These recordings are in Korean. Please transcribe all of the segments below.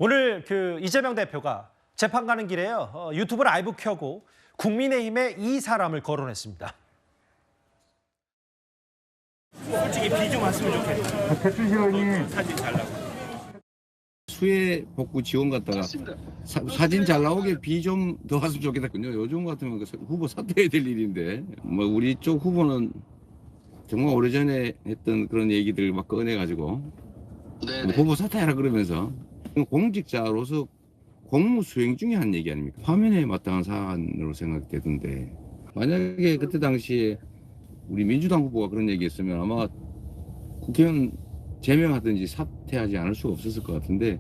오늘 이재명 대표가 재판 가는 길에요. 유튜브 라이브 켜고 국민의힘에 이 사람을 거론했습니다. 솔직히 비 좀 왔으면 좋겠다. 대통령 의원님 사진 잘 나고. 수해 복구 지원 갔다가 사진 잘 나오게 비 좀 더 왔으면 좋겠다군요. 요즘 같으면 후보 사퇴해야 될 일인데 뭐 우리 쪽 후보는 정말 오래전에 했던 그런 얘기들 막 꺼내가지고 뭐 후보 사퇴하라 그러면서 공직자로서 공무 수행 중에 한 얘기 아닙니까? 화면에 마땅한 사안으로 생각되던데 만약에 그때 당시에 우리 민주당 후보가 그런 얘기했으면 아마 국회의원 제명하든지 사퇴하지 않을 수가 없었을 것 같은데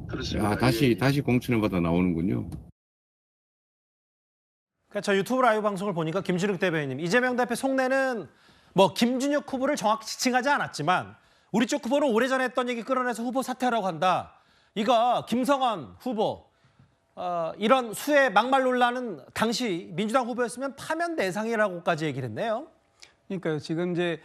그렇습니다. 다시 공천을 받아 나오는군요. 그러니까 저 유튜브 라이브 방송을 보니까 김준욱 대변인님, 이재명 대표 속내는 뭐 김준혁 후보를 정확히 지칭하지 않았지만 우리 쪽 후보는 오래전에 했던 얘기 끌어내서 후보 사퇴하라고 한다. 이거 김성원 후보 이런 수해 막말 논란은 당시 민주당 후보였으면 파면 대상이라고까지 얘기를 했네요. 그러니까요. 지금 이제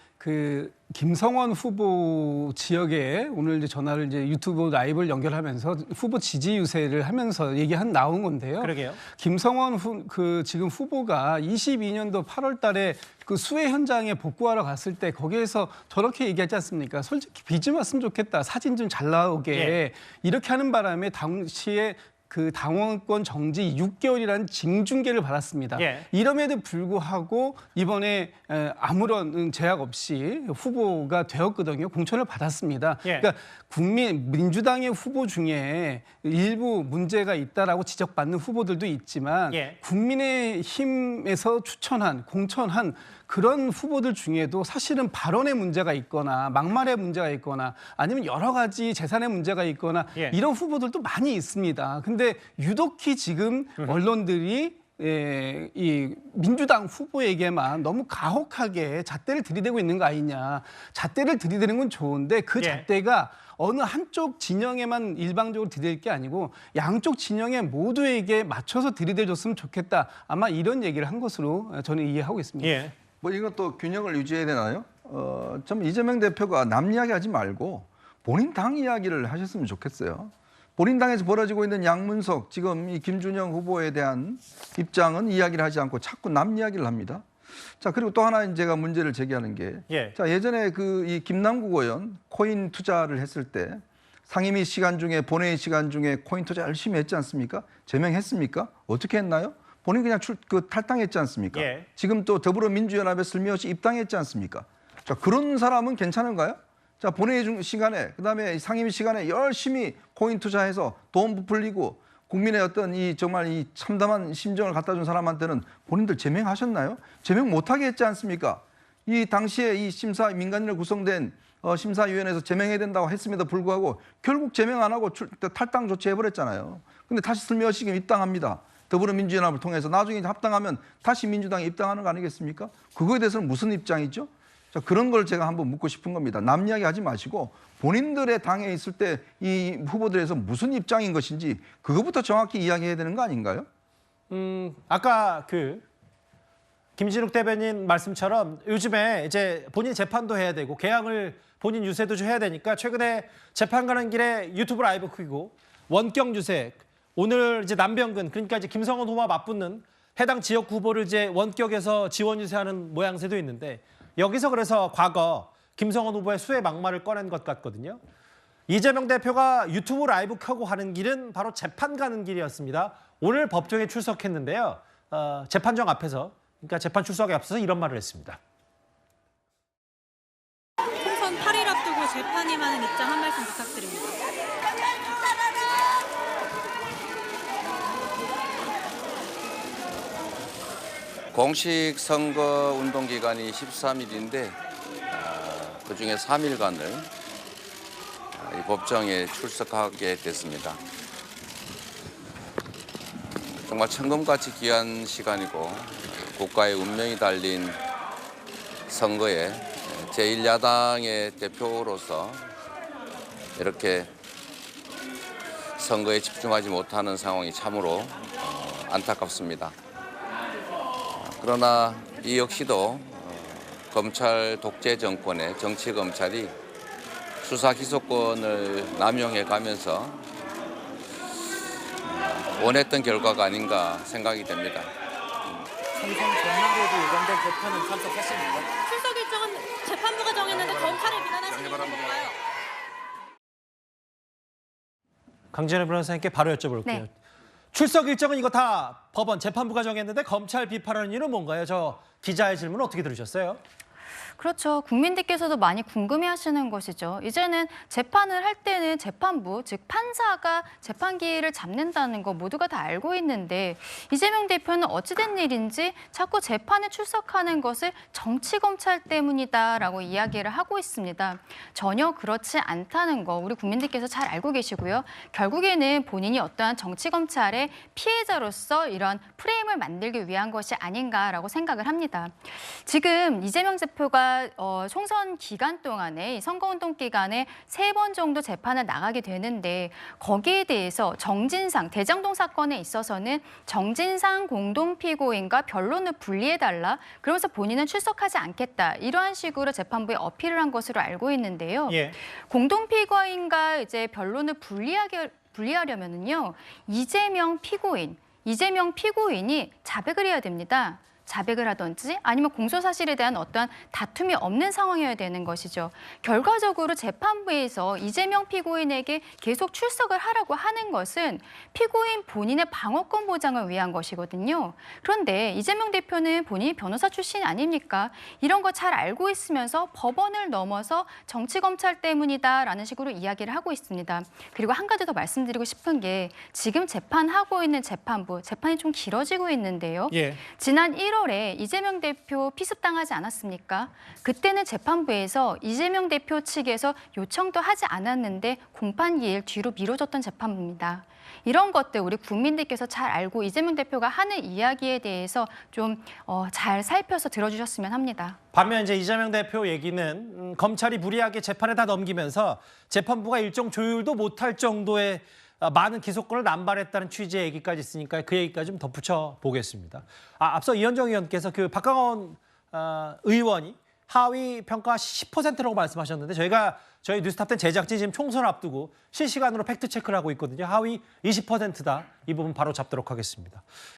김성원 후보 지역에 오늘 이제 전화를 이제 유튜브 라이브를 연결하면서 후보 지지 유세를 하면서 나온 건데요. 그러게요. 김성원 지금 후보가 22년도 8월달에 그 수해 현장에 복구하러 갔을 때 거기에서 저렇게 얘기하지 않습니까? 솔직히 비 좀 왔으면 좋겠다. 사진 좀 잘 나오게 예. 이렇게 하는 바람에 당시에 그 당원권 정지 6개월이라는 징중계를 받았습니다. 예. 이럼에도 불구하고 이번에 아무런 제약 없이 후보가 되었거든요. 공천을 받았습니다. 예. 그러니까 민주당의 후보 중에 일부 문제가 있다라고 지적받는 후보들도 있지만 예. 국민의힘에서 공천한 그런 후보들 중에도 사실은 발언에 문제가 있거나 막말에 문제가 있거나 아니면 여러 가지 재산에 문제가 있거나 예. 이런 후보들도 많이 있습니다. 근데 유독히 지금 언론들이 이 민주당 후보에게만 너무 가혹하게 잣대를 들이대고 있는 거 아니냐. 잣대를 들이대는 건 좋은데 그 예. 잣대가 어느 한쪽 진영에만 일방적으로 들이댈 게 아니고 양쪽 진영에 모두에게 맞춰서 들이대줬으면 좋겠다. 아마 이런 얘기를 한 것으로 저는 이해하고 있습니다. 예. 뭐 이것도 균형을 유지해야 되나요? 좀 이재명 대표가 남 이야기하지 말고 본인 당 이야기를 하셨으면 좋겠어요. 본인 당에서 벌어지고 있는 양문석, 지금 이 김준영 후보에 대한 입장은 이야기를 하지 않고 자꾸 남 이야기를 합니다. 자, 그리고 또 하나 제가 문제를 제기하는 게, 예. 자, 예전에 이 김남국 의원 코인 투자를 했을 때 상임위 시간 중에 본회의 시간 중에 코인 투자 열심히 했지 않습니까? 제명했습니까? 어떻게 했나요? 본인 그냥 탈당했지 않습니까? 예. 지금 또 더불어민주연합에 슬며시 입당했지 않습니까? 자, 그런 사람은 괜찮은가요? 자, 본회의 시간에, 그다음에 상임위 시간에 열심히 코인 투자해서 돈 부풀리고 국민의 어떤 정말 이 참담한 심정을 갖다 준 사람한테는 본인들 제명하셨나요? 제명 못하게 했지 않습니까? 이 당시에 이 민간인으로 구성된 심사위원회에서 제명해야 된다고 했음에도 불구하고 결국 제명 안 하고 탈당 조치해버렸잖아요. 근데 다시 슬며시 입당합니다. 더불어민주연합을 통해서 나중에 합당하면 다시 민주당에 입당하는 거 아니겠습니까? 그거에 대해서는 무슨 입장이죠? 자, 그런 걸 제가 한번 묻고 싶은 겁니다. 남 이야기 하지 마시고 본인들의 당에 있을 때 이 후보들에서 무슨 입장인 것인지 그것부터 정확히 이야기해야 되는 거 아닌가요? 아까 김진욱 대변인 말씀처럼 요즘에 이제 본인 재판도 해야 되고 개항을 본인 유세도 좀 해야 되니까 최근에 재판 가는 길에 유튜브 라이브 켜고 원격 유세, 오늘 이제 남병근, 그러니까 이제 김성원 후보와 맞붙는 해당 지역 후보를 이제 원격에서 지원 유세하는 모양새도 있는데 여기서 그래서 과거 김성원 후보의 수해 막말을 꺼낸 것 같거든요. 이재명 대표가 유튜브 라이브 켜고 하는 길은 바로 재판 가는 길이었습니다. 오늘 법정에 출석했는데요. 재판정 앞에서, 그러니까 재판 출석에 앞서서 이런 말을 했습니다. 총선 8일 앞두고 재판에 임하는 입장 한 말씀 부탁드립니다. 공식 선거 운동 기간이 13일인데 그중에 3일간을 이 법정에 출석하게 됐습니다. 정말 천금같이 귀한 시간이고 국가의 운명이 달린 선거에 제1야당의 대표로서 이렇게 선거에 집중하지 못하는 상황이 참으로 안타깝습니다. 그러나 이 역시도 검찰 독재 정권의 정치 검찰이 수사 기소권을 남용해 가면서 원했던 결과가 아닌가 생각이 됩니다. 삼성 전날에도 예정된 재판은 참석하십니까? 출석 일정은 재판부가 정했는데 검찰을 비난하시는 이유는 뭔가요? 강진애 변호사님께 바로 여쭤볼게요. 네. 출석 일정은 이거 다 법원 재판부가 정했는데 검찰 비판하는 이유는 뭔가요? 저 기자의 질문 어떻게 들으셨어요? 그렇죠. 국민들께서도 많이 궁금해하시는 것이죠. 이제는 재판을 할 때는 재판부, 즉 판사가 재판기를 잡는다는 거 모두가 다 알고 있는데 이재명 대표는 어찌된 일인지 자꾸 재판에 출석하는 것을 정치검찰 때문이다라고 이야기를 하고 있습니다. 전혀 그렇지 않다는 거 우리 국민들께서 잘 알고 계시고요. 결국에는 본인이 어떠한 정치검찰의 피해자로서 이런 프레임을 만들기 위한 것이 아닌가라고 생각을 합니다. 지금 이재명 대표가 총선 기간 동안에 선거운동 기간에 3번 정도 재판을 나가게 되는데 거기에 대해서 정진상 대장동 사건에 있어서는 정진상 공동피고인과 변론을 분리해달라 그러면서 본인은 출석하지 않겠다 이러한 식으로 재판부에 어필을 한 것으로 알고 있는데요. 예. 공동피고인과 이제 변론을 분리하려면은요 이재명 피고인이 자백을 해야 됩니다. 자백을 하든지 아니면 공소사실에 대한 어떠한 다툼이 없는 상황이어야 되는 것이죠. 결과적으로 재판부에서 이재명 피고인에게 계속 출석을 하라고 하는 것은 피고인 본인의 방어권 보장을 위한 것이거든요. 그런데 이재명 대표는 본인이 변호사 출신 아닙니까? 이런 거 잘 알고 있으면서 법원을 넘어서 정치검찰 때문이다라는 식으로 이야기를 하고 있습니다. 그리고 한 가지 더 말씀드리고 싶은 게 지금 재판하고 있는 재판이 좀 길어지고 있는데요. 예. 지난 1월에 이재명 대표 피습당하지 않았습니까? 그때는 재판부에서 이재명 대표 측에서 요청도 하지 않았는데 공판기일 뒤로 미뤄졌던 재판부입니다. 이런 것들 우리 국민들께서 잘 알고 이재명 대표가 하는 이야기에 대해서 좀 잘 살펴서 들어주셨으면 합니다. 반면 이제 이재명 대표 얘기는 검찰이 무리하게 재판에 다 넘기면서 재판부가 일정 조율도 못할 정도의 많은 기소권을 남발했다는 취지의 얘기까지 있으니까 그 얘기까지 좀 덧붙여 보겠습니다. 앞서 이현정 의원께서 그 박강원 의원이 하위 평가 10%라고 말씀하셨는데 저희 뉴스탑10 제작진 지금 총선 앞두고 실시간으로 팩트 체크를 하고 있거든요. 하위 20%다. 이 부분 바로 잡도록 하겠습니다.